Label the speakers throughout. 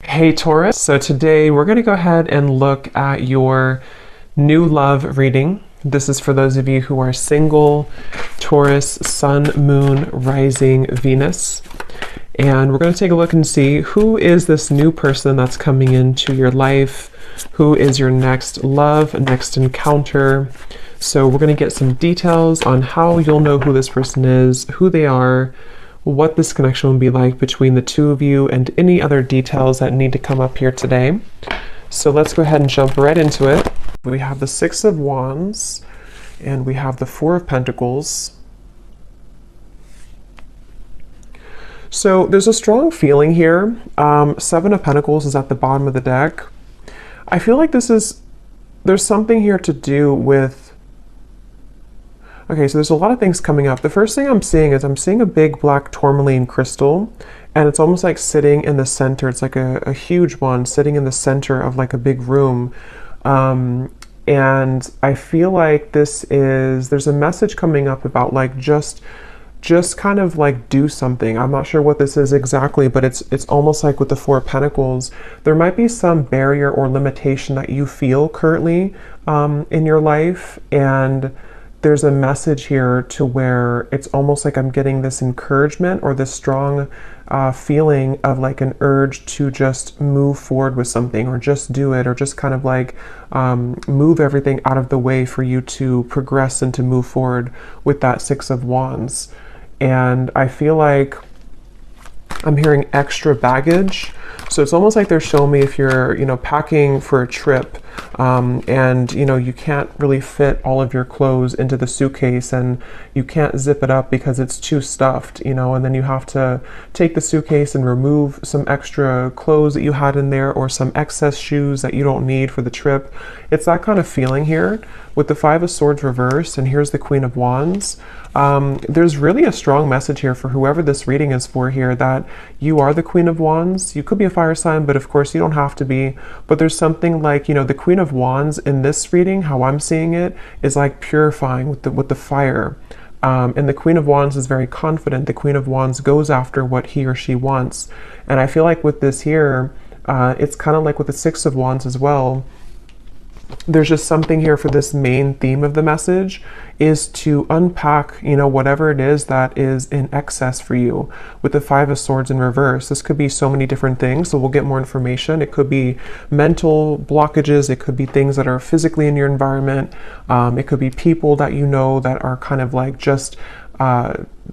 Speaker 1: Hey Taurus, so today we're going to go ahead and look at your new love reading. This is for those of you who are single, Taurus, Sun, Moon, Rising, Venus. And we're going to take a look and see who is this new person that's coming into your life, who is your next love, next encounter. So we're going to get some details on how you'll know who this person is, who they are, what this connection will be like between the two of you, and any other details that need to come up here today. So let's go ahead and jump right into it. We have the Six of Wands and we have the Four of Pentacles. So there's a strong feeling here. Seven of Pentacles is at the bottom of the deck. I feel like there's something here to do with, okay, so there's a lot of things coming up. The first thing I'm seeing is I'm seeing a big black tourmaline crystal, and it's almost like sitting in the center. It's like a huge one sitting in the center of like a big room. And I feel like there's a message coming up about like just kind of like do something. I'm not sure what this is exactly, but it's almost like with the Four of Pentacles, there might be some barrier or limitation that you feel currently in your life, and there's a message here to where it's almost like I'm getting this encouragement or this strong feeling of like an urge to just move forward with something, or just do it, or just kind of like move everything out of the way for you to progress and to move forward with that Six of Wands. And I feel like I'm hearing extra baggage. So it's almost like they're showing me if you're, packing for a trip, and, you can't really fit all of your clothes into the suitcase, and you can't zip it up because it's too stuffed, and then you have to take the suitcase and remove some extra clothes that you had in there, or some excess shoes that you don't need for the trip. It's that kind of feeling here with the Five of Swords reversed, and here's the Queen of Wands. There's really a strong message here for whoever this reading is for here, that you are the Queen of Wands. You could be a fire sign, but of course you don't have to be. But there's something like, the Queen of Wands in this reading, how I'm seeing it, is like purifying with the fire. And the Queen of Wands is very confident. The Queen of Wands goes after what he or she wants. And I feel like with this here, it's kind of like with the Six of Wands as well. There's just something here for this main theme of the message is to unpack, whatever it is that is in excess for you. With the Five of Swords in reverse, this could be so many different things, so we'll get more information. It could be mental blockages, it could be things that are physically in your environment, it could be people that that are kind of like just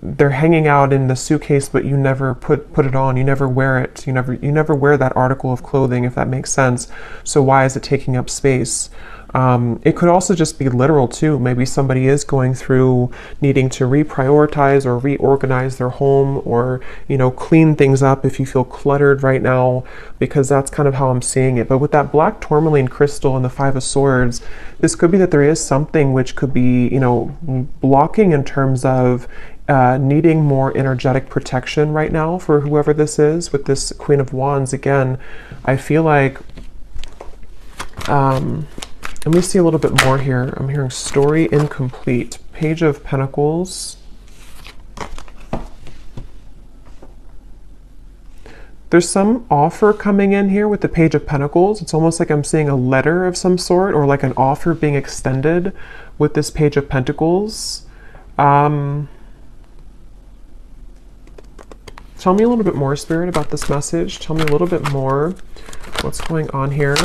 Speaker 1: they're hanging out in the suitcase, but you never put it on, you never wear it, you never wear that article of clothing, if that makes sense. So why is it taking up space? It could also just be literal too. Maybe somebody is going through needing to reprioritize or reorganize their home, or clean things up if you feel cluttered right now, because that's kind of how I'm seeing it. But with that black tourmaline crystal and the Five of Swords, this could be that there is something which could be blocking in terms of needing more energetic protection right now for whoever this is. With this Queen of Wands, again, I feel like let me see a little bit more here. I'm hearing story incomplete. Page of Pentacles. There's some offer coming in here with the Page of Pentacles. It's almost like I'm seeing a letter of some sort, or like an offer being extended with this Page of Pentacles. Tell me a little bit more, Spirit, about this message. Tell me a little bit more. What's going on here?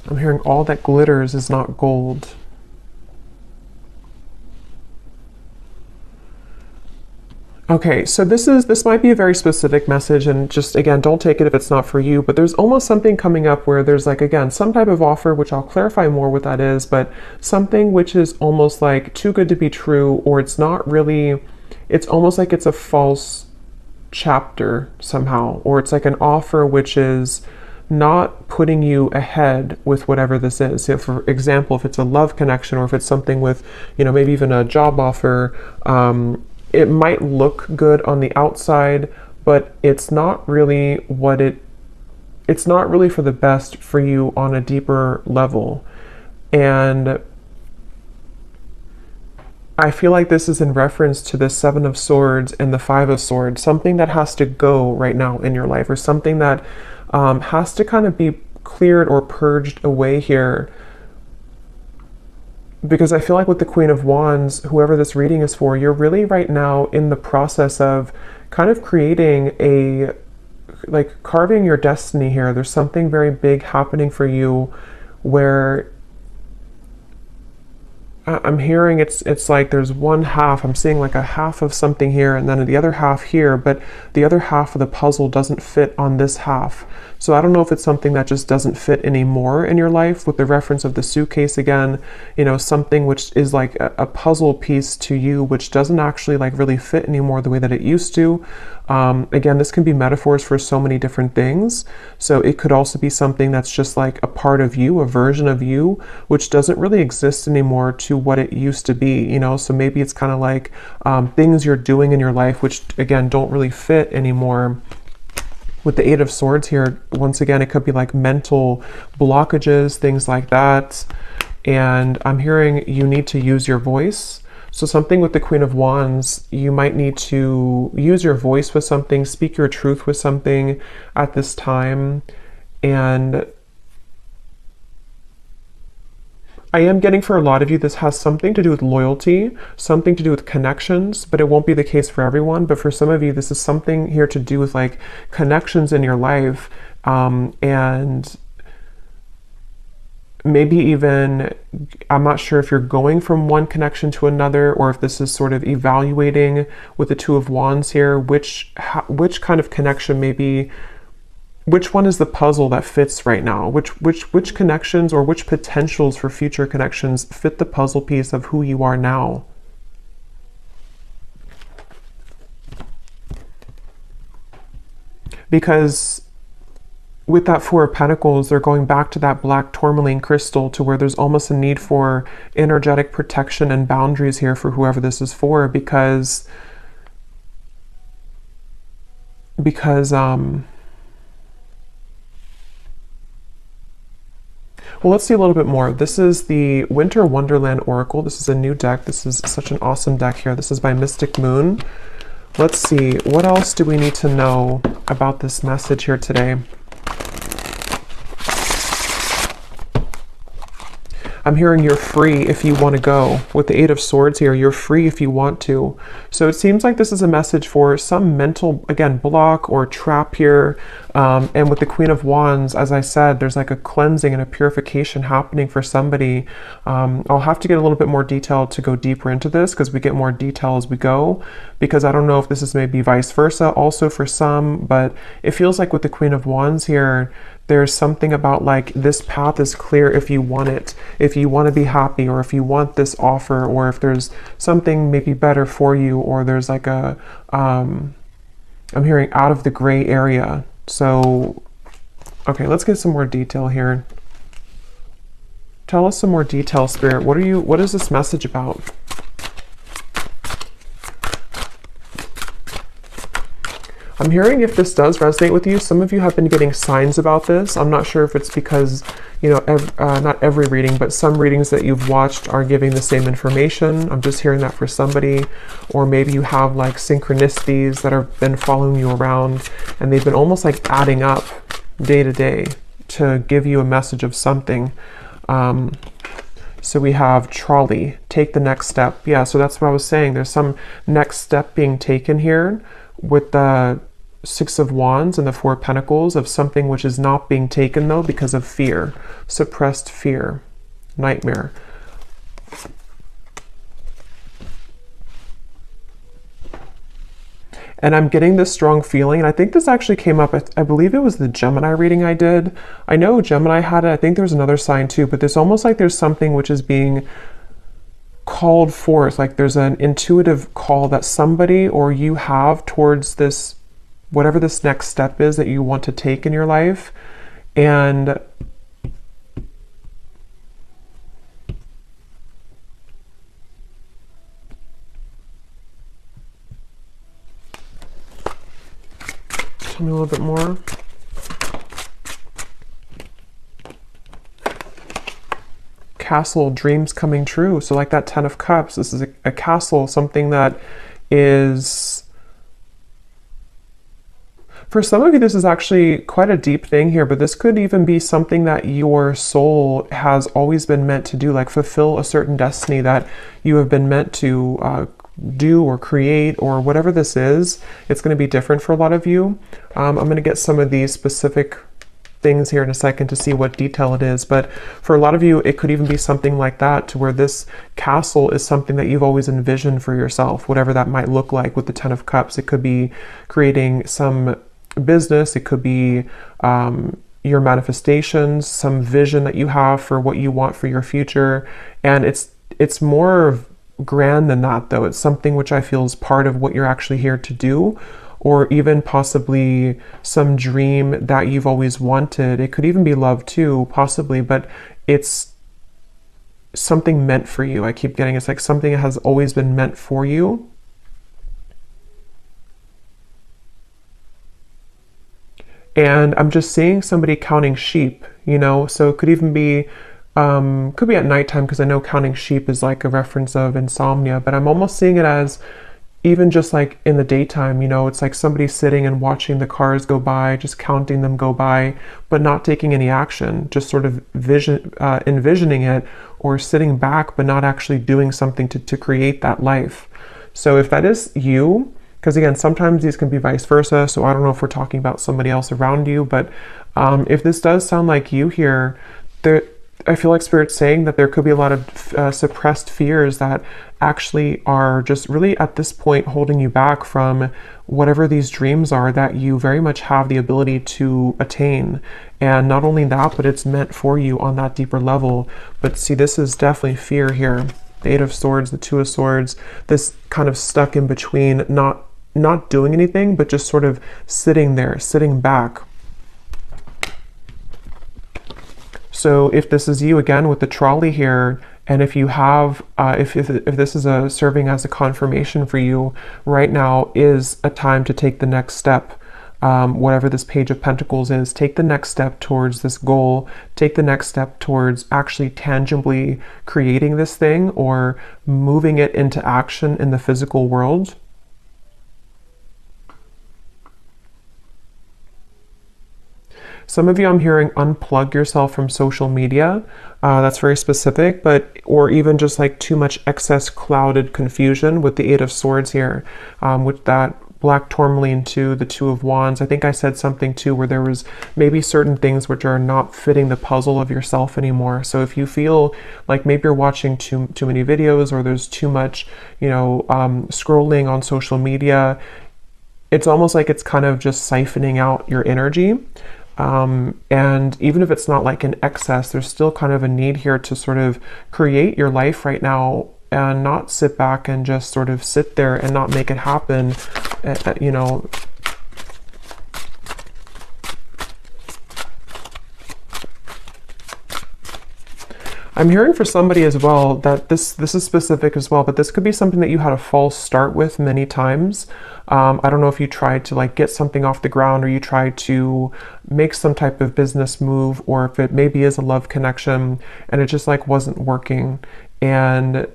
Speaker 1: I'm hearing all that glitters is not gold. Okay, so this might be a very specific message, and just again, don't take it if it's not for you, but there's almost something coming up where there's like, again, some type of offer, which I'll clarify more what that is, but something which is almost like too good to be true, or it's not really, it's almost like it's a false chapter somehow, or it's like an offer which is not putting you ahead with whatever this is. So for example, if it's a love connection, or if it's something with, maybe even a job offer, it might look good on the outside, but it's not really it's not really for the best for you on a deeper level. And I feel like this is in reference to the Seven of Swords and the Five of Swords, something that has to go right now in your life, or something that has to kind of be cleared or purged away here. Because I feel like with the Queen of Wands, whoever this reading is for, you're really right now in the process of kind of creating a, like carving your destiny here. There's something very big happening for you where I'm hearing it's like there's one half, I'm seeing like a half of something here and then the other half here, but the other half of the puzzle doesn't fit on this half. So I don't know if it's something that just doesn't fit anymore in your life, with the reference of the suitcase again, you know, something which is like a puzzle piece to you, which doesn't actually like really fit anymore the way that it used to. Again, this can be metaphors for so many different things. So it could also be something that's just like a part of you, a version of you, which doesn't really exist anymore to what it used to be, you know? So maybe it's kind of like things you're doing in your life, which again, don't really fit anymore. With the Eight of Swords here, once again, it could be like mental blockages, things like that. And I'm hearing you need to use your voice. So something with the Queen of Wands, you might need to use your voice with something, speak your truth with something at this time. And I am getting for a lot of you, this has something to do with loyalty, something to do with connections, but it won't be the case for everyone. But for some of you, this is something here to do with like connections in your life, and maybe even, I'm not sure if you're going from one connection to another, or if this is sort of evaluating with the Two of Wands here, which kind of connection maybe, which one is the puzzle that fits right now? Which connections or which potentials for future connections fit the puzzle piece of who you are now? Because with that Four of Pentacles, they're going back to that black tourmaline crystal, to where there's almost a need for energetic protection and boundaries here for whoever this is for, because well, let's see a little bit more. This is the Winter Wonderland Oracle. This is a new deck. This is such an awesome deck here. This is by Mystic Moon. Let's see, what else do we need to know about this message here today? I'm hearing you're free if you want to go. With the Eight of Swords here, you're free if you want to. So it seems like this is a message for some mental, again, block or trap here. And with the Queen of Wands, as I said, there's like a cleansing and a purification happening for somebody. I'll have to get a little bit more detail to go deeper into this, because we get more detail as we go, because I don't know if this is maybe vice versa also for some, but it feels like with the Queen of Wands here, there's something about like this path is clear if you want it, if you want to be happy, or if you want this offer, or if there's something maybe better for you, or there's like a, I'm hearing out of the gray area. So, okay, let's get some more detail here. Tell us some more detail, Spirit. What is this message about? I'm hearing, if this does resonate with you, some of you have been getting signs about this. I'm not sure if it's because, you know, not every reading, but some readings that you've watched are giving the same information. I'm just hearing that for somebody. Or maybe you have like synchronicities that have been following you around, and they've been almost like adding up day to day to give you a message of something. So we have trolley, take the next step. Yeah, so that's what I was saying. There's some next step being taken here with the Six of Wands and the Four of Pentacles, of something which is not being taken though because of fear, suppressed fear, nightmare. And I'm getting this strong feeling, and I think this actually came up, I believe it was the Gemini reading I did. I know Gemini had it, I think there's another sign too, but there's almost like there's something which is being called forth, like there's an intuitive call that somebody or you have towards this, whatever this next step is that you want to take in your life. And tell me a little bit more. castle, dreams coming true. So like that 10 of Cups, this is a castle, something that is... For some of you, this is actually quite a deep thing here, but this could even be something that your soul has always been meant to do, like fulfill a certain destiny that you have been meant to do or create, or whatever this is. It's going to be different for a lot of you. I'm going to get some of these specific things here in a second to see what detail it is, but for a lot of you, it could even be something like that, to where this castle is something that you've always envisioned for yourself, whatever that might look like with the 10 of Cups. It could be creating some business, it could be your manifestations, some vision that you have for what you want for your future, and it's more grand than that, though. It's something which I feel is part of what you're actually here to do, or even possibly some dream that you've always wanted. It could even be love too, possibly, but it's something meant for you. I keep getting, it's like something that has always been meant for you. And I'm just seeing somebody counting sheep, you know, so it could even be, could be at nighttime, because I know counting sheep is like a reference of insomnia, but I'm almost seeing it as even just like in the daytime, you know, it's like somebody sitting and watching the cars go by, just counting them go by, but not taking any action, just sort of envisioning it, or sitting back, but not actually doing something to create that life. So if that is you, because again, sometimes these can be vice versa, so I don't know if we're talking about somebody else around you, but if this does sound like you here, I feel like Spirit's saying that there could be a lot of suppressed fears that actually are just really at this point holding you back from whatever these dreams are that you very much have the ability to attain. And not only that, but it's meant for you on that deeper level. But see, this is definitely fear here. The 8 of Swords, the 2 of Swords, this kind of stuck in between, not doing anything, but just sort of sitting there, sitting back. So if this is you, again, with the trolley here, and if you have, if this is serving as a confirmation for you, right now is a time to take the next step. Whatever this Page of Pentacles is, take the next step towards this goal, take the next step towards actually tangibly creating this thing, or moving it into action in the physical world. Some of you, I'm hearing, unplug yourself from social media. That's very specific, or even just like too much excess clouded confusion with the 8 of Swords here, with that black tourmaline to the 2 of Wands. I think I said something too where there was maybe certain things which are not fitting the puzzle of yourself anymore. So if you feel like maybe you're watching too many videos, or there's too much, you know, scrolling on social media, it's almost like it's kind of just siphoning out your energy. And even if it's not like an excess, there's still kind of a need here to sort of create your life right now, and not sit back and just sort of sit there and not make it happen, you know. I'm hearing for somebody as well that this is specific as well, but this could be something that you had a false start with many times. I don't know if you tried to like get something off the ground, or you tried to make some type of business move, or if it maybe is a love connection and it just like wasn't working. And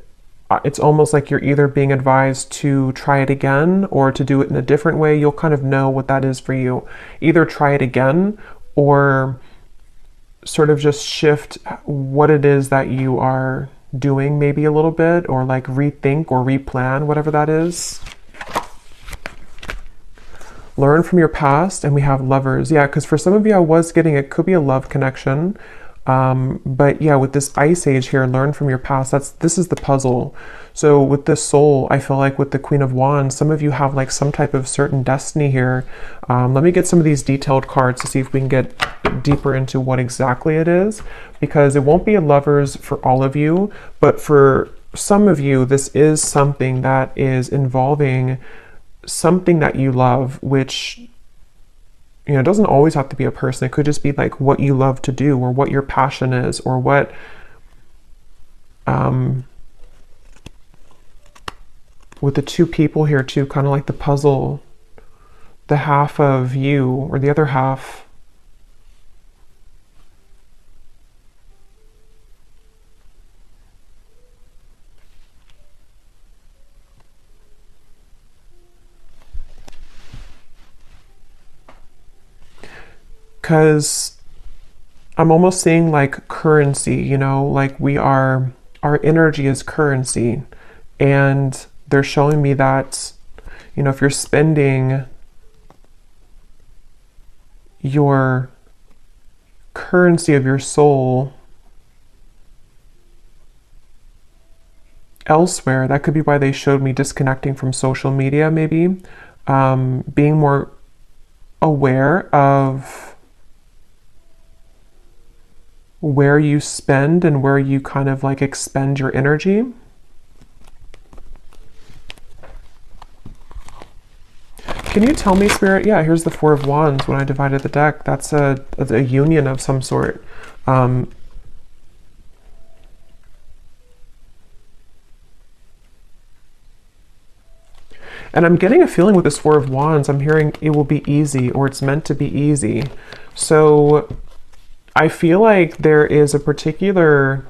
Speaker 1: it's almost like you're either being advised to try it again, or to do it in a different way. You'll kind of know what that is for you. Either try it again, or sort of just shift what it is that you are doing maybe a little bit, or like rethink or replan, whatever that is. Learn from your past, and we have Lovers. Yeah, because for some of you, I was getting, it could be a love connection. But yeah, with this Ice Age here, learn from your past. This is the puzzle. So with this Soul, I feel like with the Queen of Wands, some of you have like some type of certain destiny here. Let me get some of these detailed cards to see if we can get deeper into what exactly it is, because it won't be a Lovers for all of you, but for some of you, this is something that is involving something that you love, which, you know, it doesn't always have to be a person. It could just be like what you love to do, or what your passion is, or what with the 2 people here too, kind of like the puzzle, the half of you, or the other half. because I'm almost seeing like currency, you know, like our energy is currency. And they're showing me that, you know, if you're spending your currency of your soul elsewhere, that could be why they showed me disconnecting from social media, maybe. Being more aware of where you spend and where you kind of like expend your energy. Can you tell me, Spirit? Yeah, here's the Four of Wands. When I divided the deck, that's a union of some sort. And I'm getting a feeling with this Four of Wands, I'm hearing it will be easy, or it's meant to be easy. So I feel like there is a particular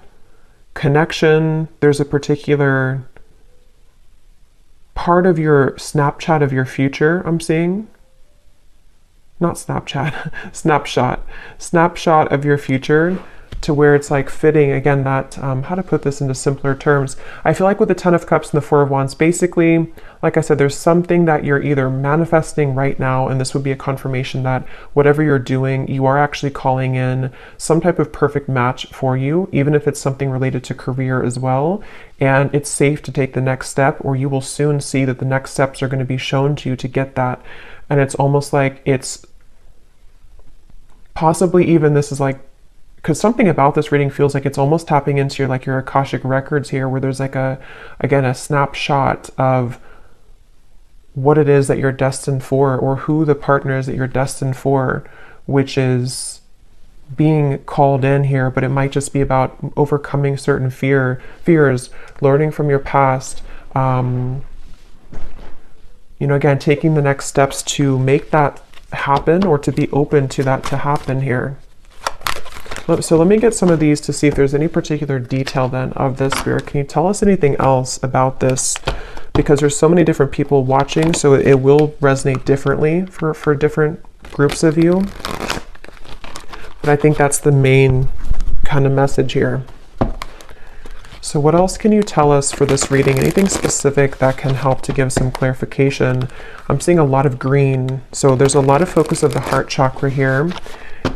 Speaker 1: connection, there's a particular part of your Snapchat of your future I'm seeing. Not Snapchat, snapshot of your future, to where it's like fitting, again, that, how to put this into simpler terms. I feel like with the Ten of Cups and the Four of Wands, basically, like I said, there's something that you're either manifesting right now, and this would be a confirmation that whatever you're doing, you are actually calling in some type of perfect match for you, even if it's something related to career as well. And it's safe to take the next step, or you will soon see that the next steps are going to be shown to you to get that. And it's almost like it's possibly even, this is like, because something about this reading feels like it's almost tapping into your Akashic records here, where there's like again, a snapshot of what it is that you're destined for, or who the partner is that you're destined for, which is being called in here. But it might just be about overcoming certain fears, learning from your past, you know, again, taking the next steps to make that happen, or to be open to that to happen here. So let me get some of these to see if there's any particular detail then of this, Spirit. Can you tell us anything else about this? Because there's so many different people watching, so it will resonate differently for different groups of you. But I think that's the main kind of message here. So what else can you tell us for this reading? Anything specific that can help to give some clarification? I'm seeing a lot of green. So there's a lot of focus of the heart chakra here.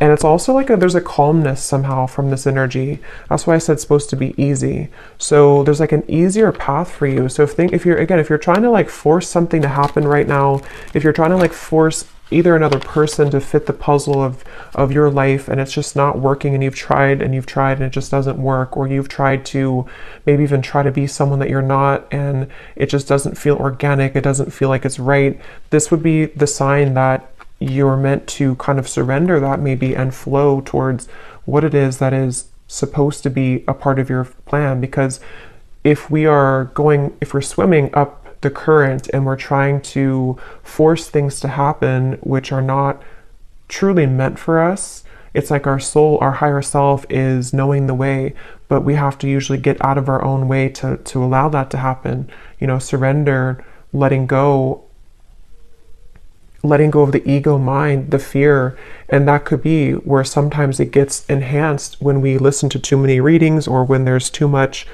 Speaker 1: And it's also like there's a calmness somehow from this energy. That's why I said it's supposed to be easy. So there's like an easier path for you. So if you're trying to like force something to happen right now, if you're trying to like force either another person to fit the puzzle of your life, and it's just not working, and you've tried and it just doesn't work, or you've tried to maybe even try to be someone that you're not, and it just doesn't feel organic, it doesn't feel like it's right, this would be the sign that you're meant to kind of surrender that maybe and flow towards what it is that is supposed to be a part of your plan. Because if we're swimming up the current and we're trying to force things to happen which are not truly meant for us, it's like our soul, our higher self is knowing the way, but we have to usually get out of our own way to allow that to happen. You know, surrender, letting go of the ego mind, the fear. And that could be where sometimes it gets enhanced when we listen to too many readings, or when there's too much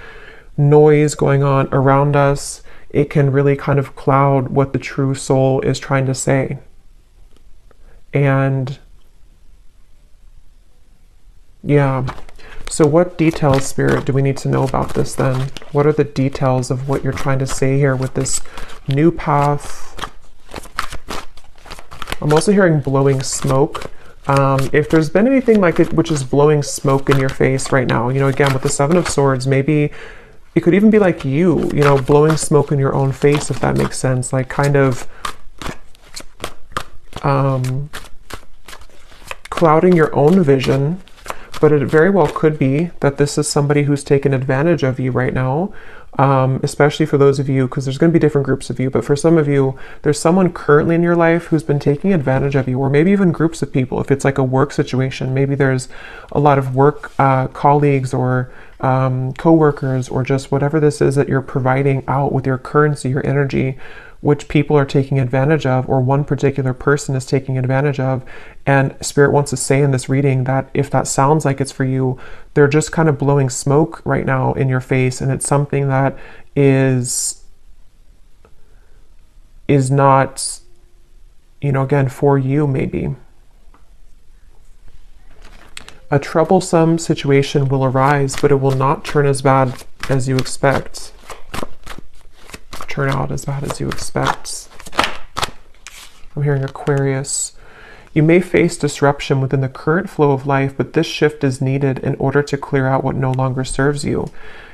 Speaker 1: noise going on around us. It can really kind of cloud what the true soul is trying to say. And yeah, so what details, Spirit, do we need to know about this then? What are the details of what you're trying to say here with this new path? I'm also hearing blowing smoke. If there's been anything like it which is blowing smoke in your face right now, you know, again, with the Seven of Swords, maybe it could even be like you know, blowing smoke in your own face, if that makes sense, like kind of clouding your own vision. But it very well could be that this is somebody who's taken advantage of you right now, especially for those of you, because there's going to be different groups of you, but for some of you, there's someone currently in your life who's been taking advantage of you, or maybe even groups of people. If it's like a work situation, maybe there's a lot of work colleagues or co-workers, or just whatever this is that you're providing out with your currency, your energy, which people are taking advantage of, or one particular person is taking advantage of. And Spirit wants to say in this reading that if that sounds like it's for you, they're just kind of blowing smoke right now in your face, and it's something that is not, you know, again, for you maybe. A troublesome situation will arise, but it will not turn as bad as you expect. Turn out as bad as you expect. I'm hearing Aquarius. You may face disruption within the current flow of life, but this shift is needed in order to clear out what no longer serves you.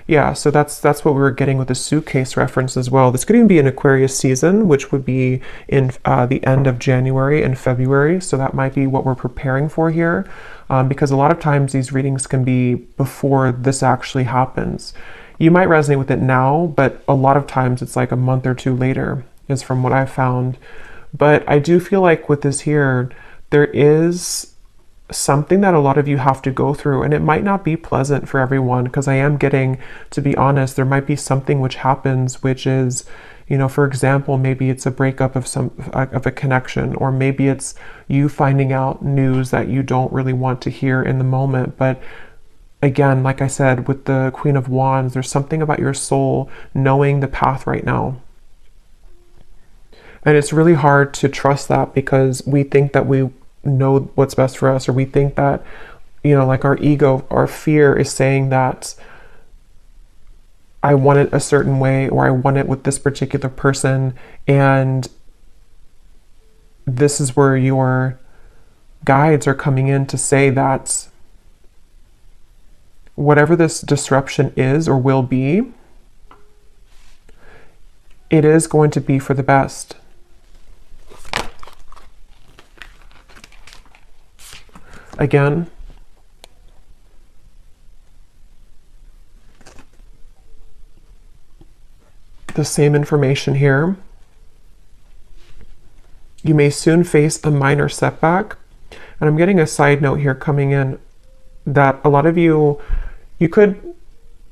Speaker 1: Yeah, so that's what we were getting with the suitcase reference as well. This could even be an Aquarius season, which would be in the end of January and February. So that might be what we're preparing for here, because a lot of times these readings can be before this actually happens. You might resonate with it now, but a lot of times it's like a month or two later, is from what I've found. But I do feel like with this here, there is something that a lot of you have to go through, and it might not be pleasant for everyone, because I am getting, to be honest, there might be something which happens, which is, you know, for example, maybe it's a breakup of a connection, or maybe it's you finding out news that you don't really want to hear in the moment. But again, like I said, with the Queen of Wands, there's something about your soul knowing the path right now. And it's really hard to trust that, because we think that we know what's best for us, or we think that, you know, like our ego, our fear is saying that I want it a certain way, or I want it with this particular person. And this is where your guides are coming in to say that whatever this disruption is or will be, it is going to be for the best. Again, the same information here. You may soon face a minor setback. And I'm getting a side note here coming in that a lot of you could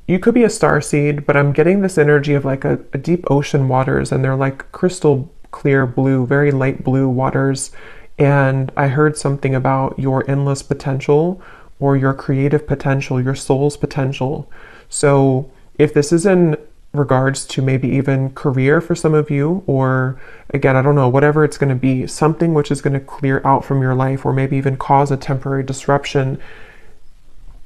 Speaker 1: be a starseed, but I'm getting this energy of like a deep ocean waters, and they're like crystal clear blue, very light blue waters. And I heard something about your endless potential, or your creative potential, your soul's potential. So if this is in regards to maybe even career for some of you, or again, I don't know, whatever it's going to be, something which is going to clear out from your life, or maybe even cause a temporary disruption,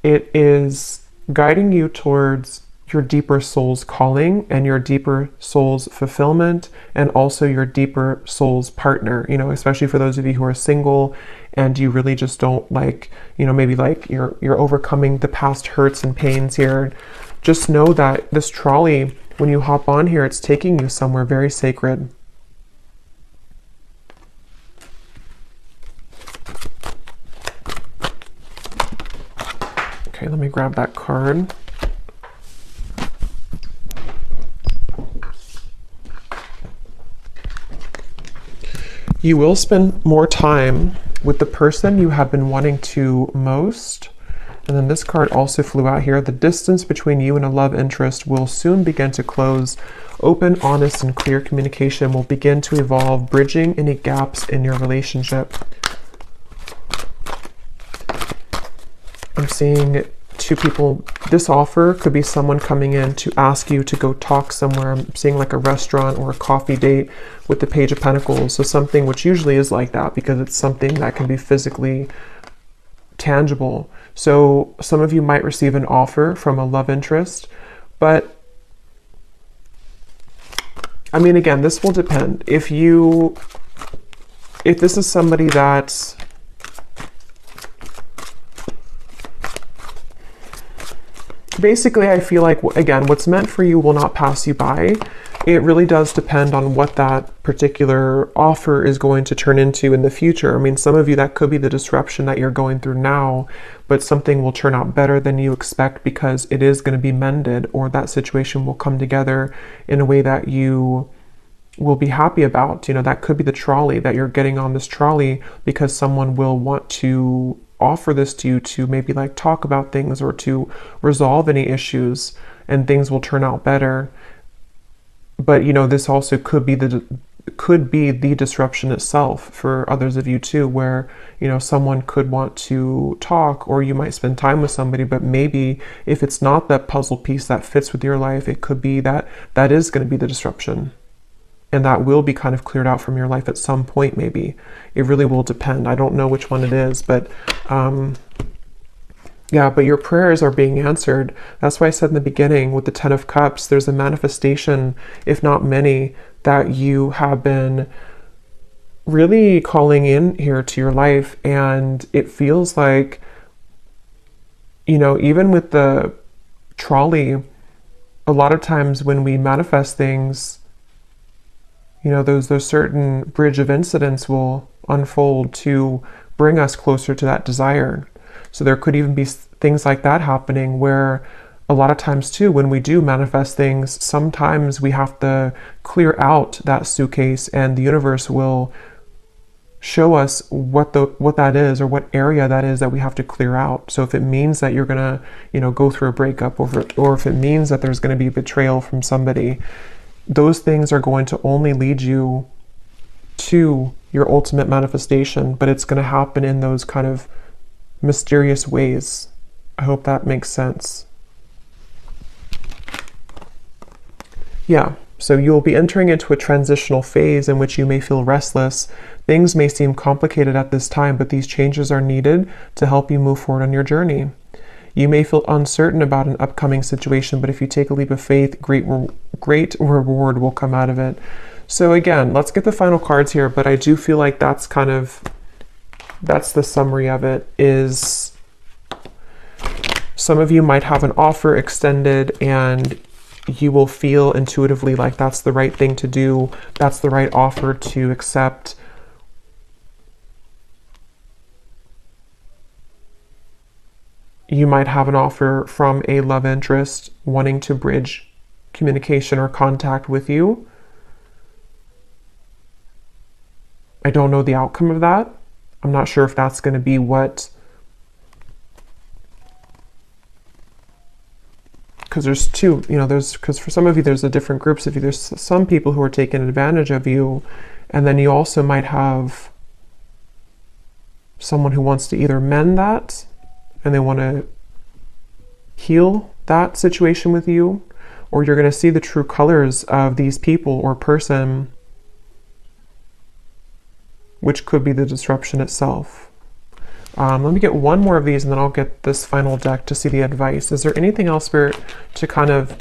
Speaker 1: it is guiding you towards your deeper soul's calling and your deeper soul's fulfillment, and also your deeper soul's partner, you know, especially for those of you who are single and you really just don't like, you know, maybe like you're overcoming the past hurts and pains here. Just know that this trolley, when you hop on here, it's taking you somewhere very sacred. Okay, let me grab that card. You will spend more time with the person you have been wanting to most. And then this card also flew out here. The distance between you and a love interest will soon begin to close. Open, honest, and clear communication will begin to evolve, bridging any gaps in your relationship. I'm seeing two people. This offer could be someone coming in to ask you to go talk somewhere. I'm seeing like a restaurant or a coffee date with the Page of Pentacles. So something which usually is like that, because it's something that can be physically tangible. So some of you might receive an offer from a love interest, but I mean, again, this will depend. If this is somebody that basically, I feel like, again, what's meant for you will not pass you by. It really does depend on what that particular offer is going to turn into in the future. I mean, some of you, that could be the disruption that you're going through now, but something will turn out better than you expect, because it is going to be mended, or that situation will come together in a way that you will be happy about. You know, that could be the trolley, that you're getting on this trolley because someone will want to offer this to you to maybe like talk about things, or to resolve any issues, and things will turn out better. But you know, this also could be the disruption itself for others of you too, where you know someone could want to talk, or you might spend time with somebody, but maybe if it's not that puzzle piece that fits with your life, it could be that that is going to be the disruption, and that will be kind of cleared out from your life at some point. Maybe it really will depend. I don't know which one it is, but yeah, but your prayers are being answered. That's why I said in the beginning with the Ten of Cups, there's a manifestation, if not many, that you have been really calling in here to your life. And it feels like, you know, even with the trolley, a lot of times when we manifest things, you know, those certain bridge of incidents will unfold to bring us closer to that desire. So there could even be things like that happening, where a lot of times too, when we do manifest things, sometimes we have to clear out that suitcase, and the universe will show us what that is, or what area that is that we have to clear out. So if it means that you're gonna, you know, go through a breakup, or if it means that there's going to be betrayal from somebody, those things are going to only lead you to your ultimate manifestation, but it's going to happen in those kind of mysterious ways. I hope that makes sense. Yeah, so you'll be entering into a transitional phase in which you may feel restless. Things may seem complicated at this time, but these changes are needed to help you move forward on your journey. You may feel uncertain about an upcoming situation, but if you take a leap of faith, great reward will come out of it. So again, let's get the final cards here, but I do feel like that's the summary of it. Is some of you might have an offer extended, and you will feel intuitively like that's the right thing to do, that's the right offer to accept. You might have an offer from a love interest wanting to bridge communication or contact with you. I don't know the outcome of that. I'm not sure if that's going to be what, because there's two, you know, because for some of you, there's a different groups of you. There's some people who are taking advantage of you, and then you also might have someone who wants to either mend that, and they want to heal that situation with you, or you're going to see the true colors of these people or person, which could be the disruption itself. Let me get one more of these, and then I'll get this final deck to see the advice. Is there anything else, Spirit, to kind of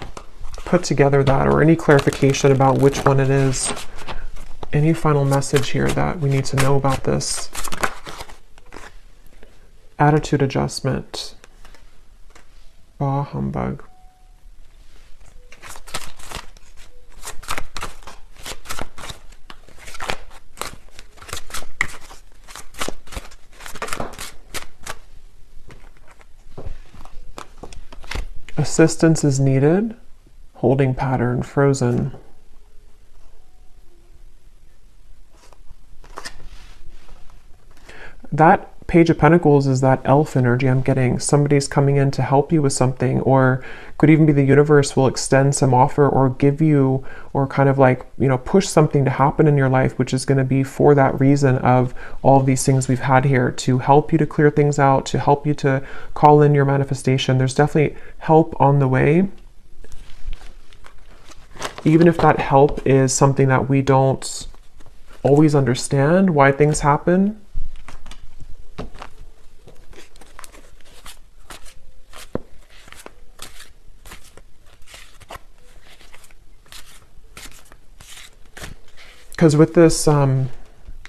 Speaker 1: put together that, or any clarification about which one it is? Any final message here that we need to know about this? Attitude adjustment. Bah humbug. Assistance is needed. Holding pattern, frozen. That Page of Pentacles is that elf energy I'm getting. Somebody's coming in to help you with something, or could even be the universe will extend some offer, or give you, or kind of like, you know, push something to happen in your life, which is going to be for that reason of all of these things we've had here, to help you to clear things out, to help you to call in your manifestation. There's definitely help on the way. Even if that help is something that we don't always understand why things happen. Because with this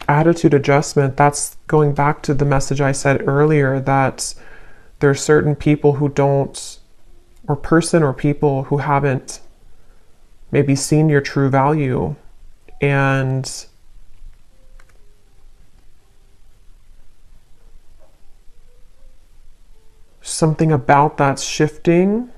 Speaker 1: attitude adjustment, that's going back to the message I said earlier, that there are certain people who don't, or person or people who haven't maybe seen your true value, and something about that's shifting.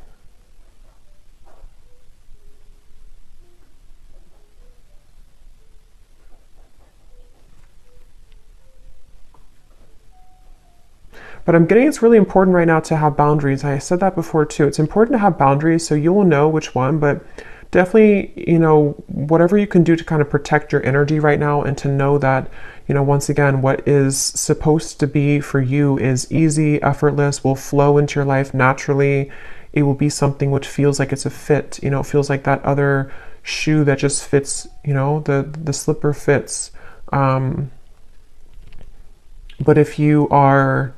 Speaker 1: But I'm getting it's really important right now to have boundaries. I said that before too. It's important to have boundaries, so you will know which one, but definitely, you know, whatever you can do to kind of protect your energy right now, and to know that, you know, once again, what is supposed to be for you is easy, effortless, will flow into your life naturally. It will be something which feels like it's a fit, you know, it feels like that other shoe that just fits, you know, the slipper fits. But if you are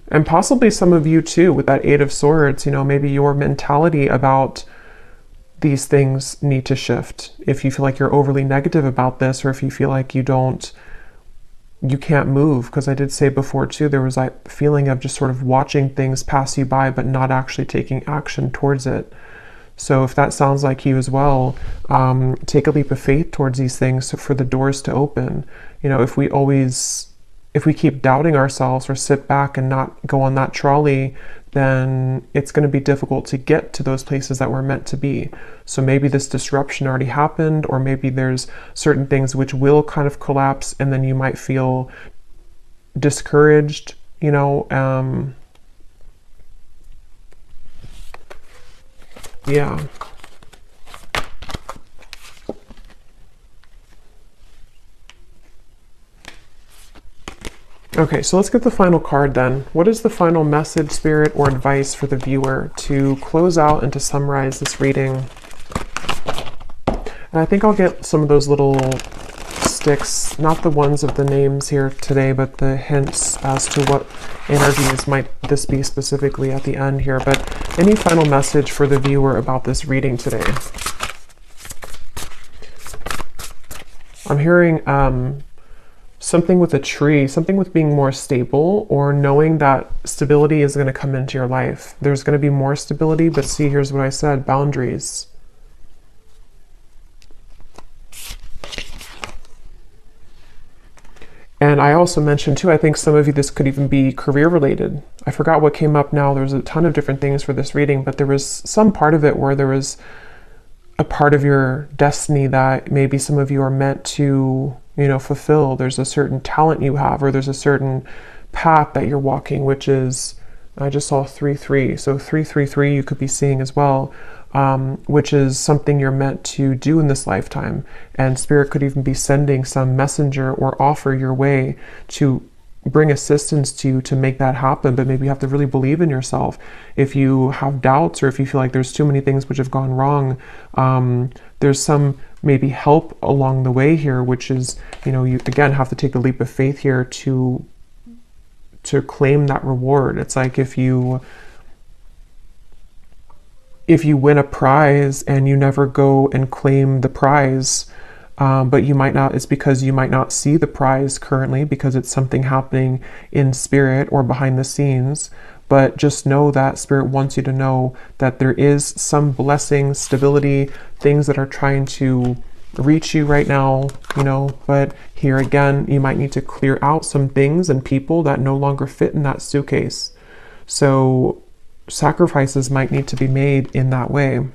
Speaker 1: and possibly some of you too, with that Eight of Swords, you know, maybe your mentality about these things need to shift. If you feel like you're overly negative about this, or if you feel like you can't move, because I did say before too, there was that feeling of just sort of watching things pass you by, but not actually taking action towards it. So if that sounds like you as well, take a leap of faith towards these things for the doors to open. You know, if we keep doubting ourselves or sit back and not go on that trolley, then it's going to be difficult to get to those places that we're meant to be. So maybe this disruption already happened, or maybe there's certain things which will kind of collapse, and then you might feel discouraged, you know. Yeah. Okay, so let's get the final card then. What is the final message, spirit, or advice for the viewer to close out and to summarize this reading? And I think I'll get some of those little sticks, not the ones of the names here today, but the hints as to what energies might this be specifically at the end here. But any final message for the viewer about this reading today? I'm hearing something with a tree, something with being more stable, or knowing that stability is going to come into your life. There's going to be more stability, but see, here's what I said, boundaries. And I also mentioned too, I think some of you, this could even be career related. I forgot what came up now. There's a ton of different things for this reading, but there was some part of it where there was a part of your destiny that maybe some of you are meant to, you know, fulfill. There's a certain talent you have, or there's a certain path that you're walking, which is, I just saw 3-3. So 3-3-3 you could be seeing as well, which is something you're meant to do in this lifetime. And Spirit could even be sending some messenger or offer your way to bring assistance to you to make that happen. But maybe you have to really believe in yourself. If you have doubts, or if you feel like there's too many things which have gone wrong, there's some maybe help along the way here, which is, you know, you again have to take the leap of faith here to claim that reward. It's like if you win a prize and you never go and claim the prize, but you might not, it's because you might not see the prize currently because it's something happening in spirit or behind the scenes. But just know that Spirit wants you to know that there is some blessing, stability, things that are trying to reach you right now, you know. But here again, you might need to clear out some things and people that no longer fit in that suitcase. So sacrifices might need to be made in that way.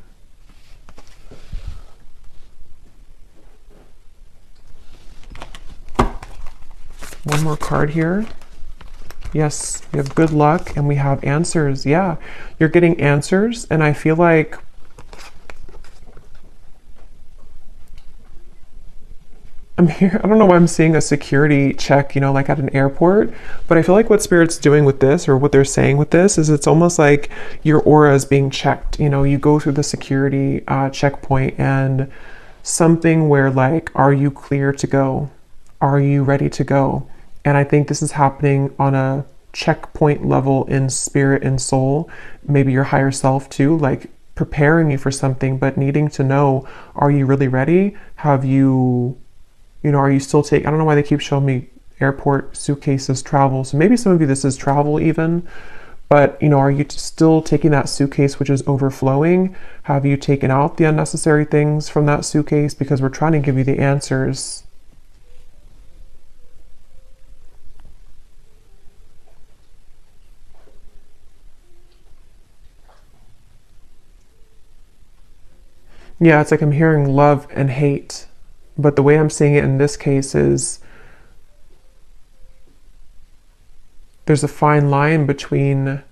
Speaker 1: One more card here. Yes, we have good luck and we have answers. Yeah, you're getting answers, and I feel like I'm here. I don't know why I'm seeing a security check, you know, like at an airport, but I feel like what Spirit's doing with this, or what they're saying with this, is it's almost like your aura is being checked. You know, you go through the security checkpoint, and something where like, are you clear to go? Are you ready to go? And I think this is happening on a checkpoint level in spirit and soul, maybe your higher self too, like preparing you for something, but needing to know, are you really ready? Have you, you know, are you still I don't know why they keep showing me airport suitcases, travel. So maybe some of you, this is travel even, but you know, are you still taking that suitcase which is overflowing? Have you taken out the unnecessary things from that suitcase? Because we're trying to give you the answers. Yeah, it's like I'm hearing love and hate, but the way I'm seeing it in this case is there's a fine line between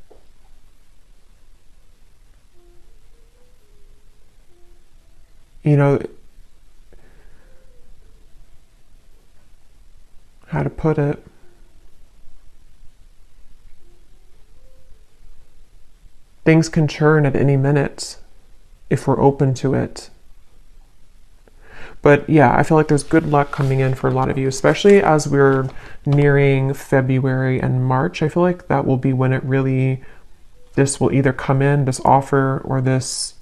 Speaker 1: how to put it. Things can churn at any minute if we're open to it. But yeah, I feel like there's good luck coming in for a lot of you, especially as we're nearing February and March. I feel like that will be when it really, this will either come in, this offer, or this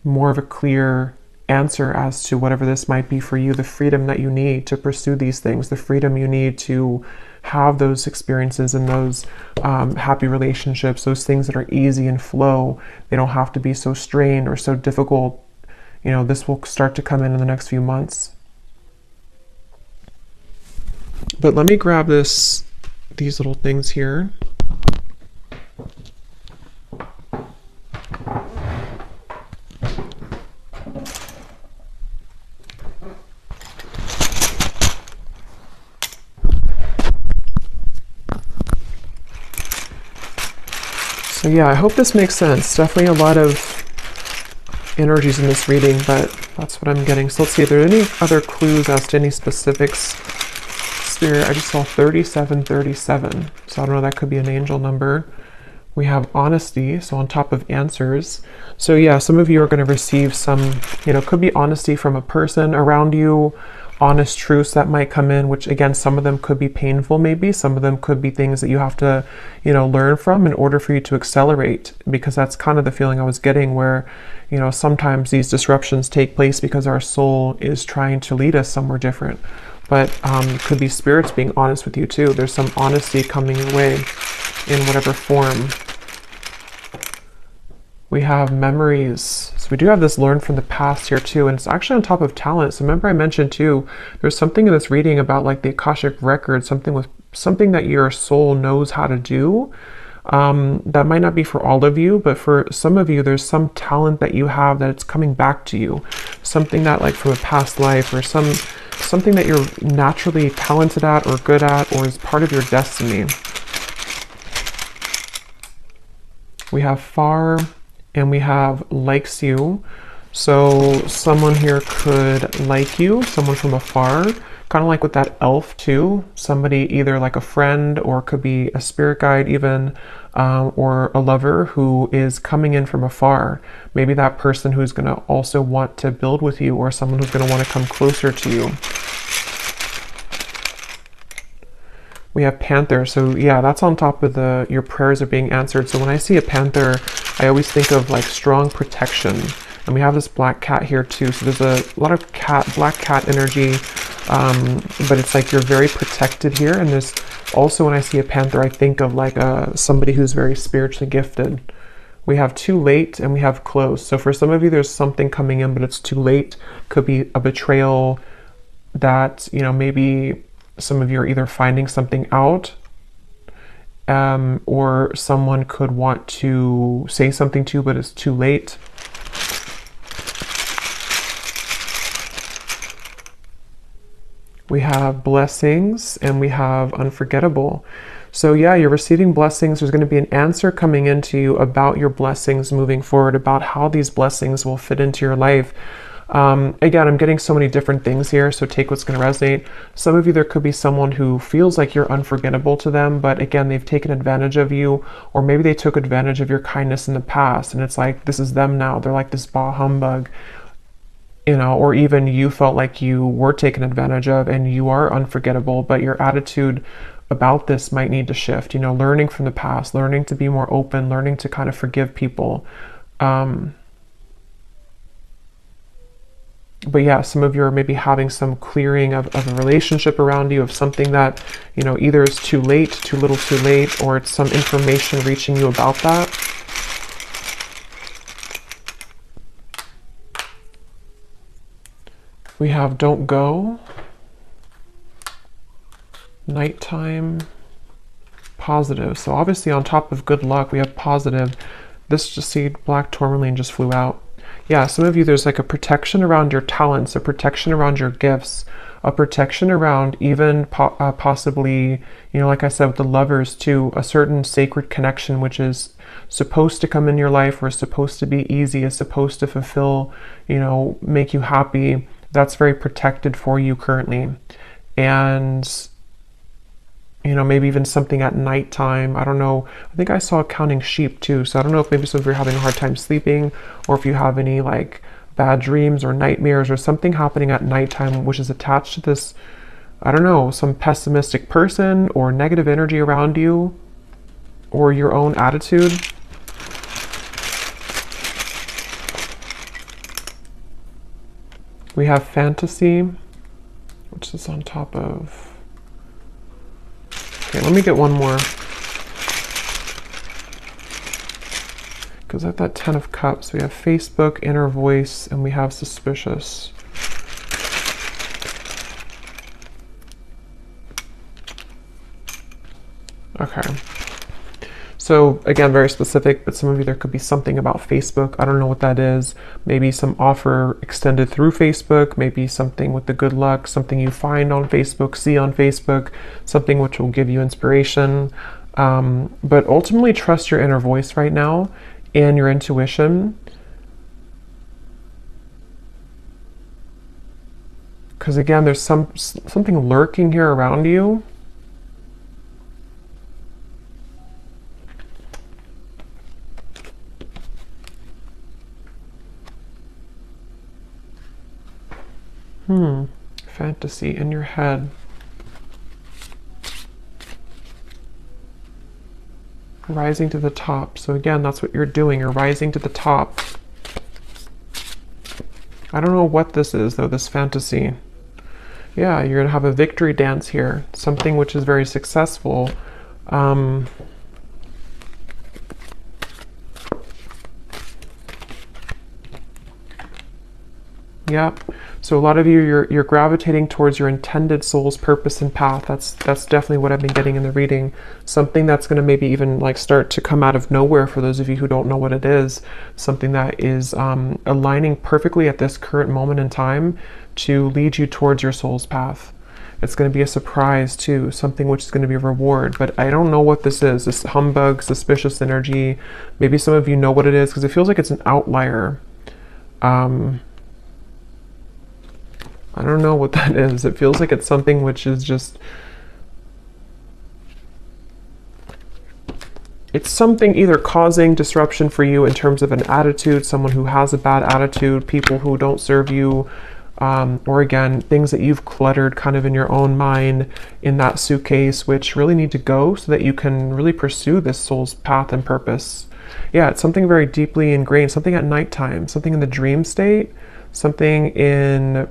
Speaker 1: more of a clear answer as to whatever this might be for you, the freedom that you need to pursue these things, the freedom you need to have those experiences and those happy relationships, those things that are easy and flow. They don't have to be so strained or so difficult. This will start to come in the next few months. But let me grab these little things here. So yeah, I hope this makes sense. Definitely a lot of energies in this reading, but that's what I'm getting. So let's see if there are any other clues as to any specifics. Spirit, I just saw 3737. So I don't know, that could be an angel number. We have honesty, so on top of answers. So yeah, some of you are going to receive some, could be honesty from a person around you, honest truths that might come in, which again, some of them could be painful maybe, some of them could be things that you have to, learn from in order for you to accelerate, because that's kind of the feeling I was getting where, sometimes these disruptions take place because our soul is trying to lead us somewhere different. But could be spirits being honest with you too. There's some honesty coming your way in whatever form. We have memories. So we do have this learn from the past here too, and it's actually on top of talent. So remember I mentioned too, there's something in this reading about like the Akashic record, something that your soul knows how to do. That might not be for all of you, but for some of you, there's some talent that you have that it's coming back to you. Something that like from a past life, or something that you're naturally talented at or good at, or is part of your destiny. We have far, and we have likes you. So someone here could like you, someone from afar, kind of like with that elf too. Somebody either like a friend, or could be a spirit guide even, or a lover who is coming in from afar. Maybe that person who's going to also want to build with you, or someone who's going to want to come closer to you. We have panther. So yeah, that's on top of your prayers are being answered. So when I see a panther, I always think of like strong protection. And we have this black cat here too. So there's a lot of black cat energy, but it's like you're very protected here. And there's also, when I see a panther, I think of like somebody who's very spiritually gifted. We have too late, and we have close. So for some of you, there's something coming in, but it's too late. Could be a betrayal that, maybe some of you are either finding something out, or someone could want to say something to you, but it's too late. We have blessings, and we have unforgettable. So yeah, you're receiving blessings. There's going to be an answer coming into you about your blessings moving forward, about how these blessings will fit into your life. Again, I'm getting so many different things here, so take what's going to resonate. Some of you, there could be someone who feels like you're unforgettable to them, but again, they've taken advantage of you, or maybe they took advantage of your kindness in the past, and it's like, this is them now. They're like this bah humbug, or even you felt like you were taken advantage of and you are unforgettable, but your attitude about this might need to shift, learning from the past, learning to be more open, learning to kind of forgive people. But yeah, some of you are maybe having some clearing of a relationship around you, of something that, either is too late, too little too late, or it's some information reaching you about that. We have don't go, nighttime, positive. So obviously on top of good luck, we have positive. This just see black tourmaline just flew out. Yeah, some of you, there's like a protection around your talents, a protection around your gifts, a protection around even possibly, you know, like I said with the lovers too, a certain sacred connection which is supposed to come in your life, or is supposed to be easy, is supposed to fulfill, you know, make you happy. That's very protected for you currently. And you know, maybe even something at nighttime. I don't know. I think I saw counting sheep too. So I don't know if maybe some of you are having a hard time sleeping, or if you have any like bad dreams or nightmares or something happening at nighttime which is attached to this, I don't know, some pessimistic person or negative energy around you, or your own attitude. We have fantasy, which is on top of... Okay, let me get one more. Because at that 10 of Cups, we have Facebook, inner voice, and we have suspicious. Okay. So again, very specific, but some of you, there could be something about Facebook. I don't know what that is. Maybe some offer extended through Facebook, maybe something with the good luck, something you find on Facebook, see on Facebook, something which will give you inspiration. But ultimately trust your inner voice right now and your intuition. Because again, there's something lurking here around you. Fantasy in your head. Rising to the top. So again, that's what you're doing. You're rising to the top. I don't know what this is though, this fantasy. Yeah, you're gonna have a victory dance here. Something which is very successful. Yep. So a lot of you, you're gravitating towards your intended soul's purpose and path. That's definitely what I've been getting in the reading. Something that's going to maybe even like start to come out of nowhere for those of you who don't know what it is. Something that is aligning perfectly at this current moment in time to lead you towards your soul's path. It's going to be a surprise too, something which is going to be a reward, but I don't know what this is. This humbug, suspicious energy. Maybe some of you know what it is because it feels like it's an outlier. I don't know what that is. It feels like it's something which is just... It's something either causing disruption for you in terms of an attitude, someone who has a bad attitude, people who don't serve you, or again, things that you've cluttered kind of in your own mind in that suitcase, which really need to go so that you can really pursue this soul's path and purpose. Yeah, it's something very deeply ingrained, something at nighttime, something in the dream state, something in...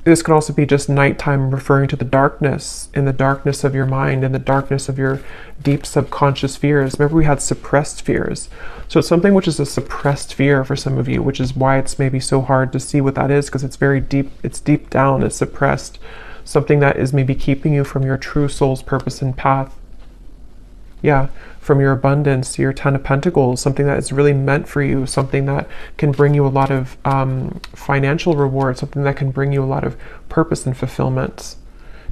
Speaker 1: This could also be just nighttime, referring to the darkness, in the darkness of your mind, in the darkness of your deep subconscious fears. Remember, we had suppressed fears. So it's something which is a suppressed fear for some of you, which is why it's maybe so hard to see what that is, because it's very deep, it's deep down, it's suppressed. Something that is maybe keeping you from your true soul's purpose and path. Yeah, from your abundance, your 10 of Pentacles, something that is really meant for you, something that can bring you a lot of financial reward, something that can bring you a lot of purpose and fulfillment.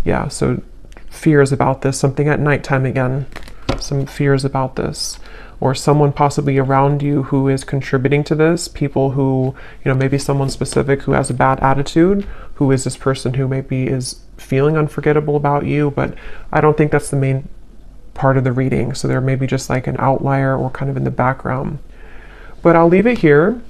Speaker 1: Yeah, so fears about this, something at nighttime again, some fears about this, or someone possibly around you who is contributing to this, people who, you know, maybe someone specific who has a bad attitude, who is this person who maybe is feeling unforgettable about you, but I don't think that's the main part of the reading. So they're maybe just like an outlier or kind of in the background. But I'll leave it here.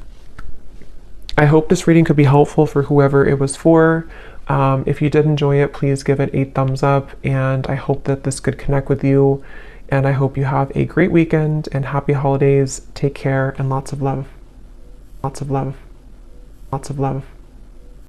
Speaker 1: I hope this reading could be helpful for whoever it was for. If you did enjoy it, please give it a thumbs up, and I hope that this could connect with you, and I hope you have a great weekend and happy holidays. Take care and lots of love. Lots of love. Lots of love.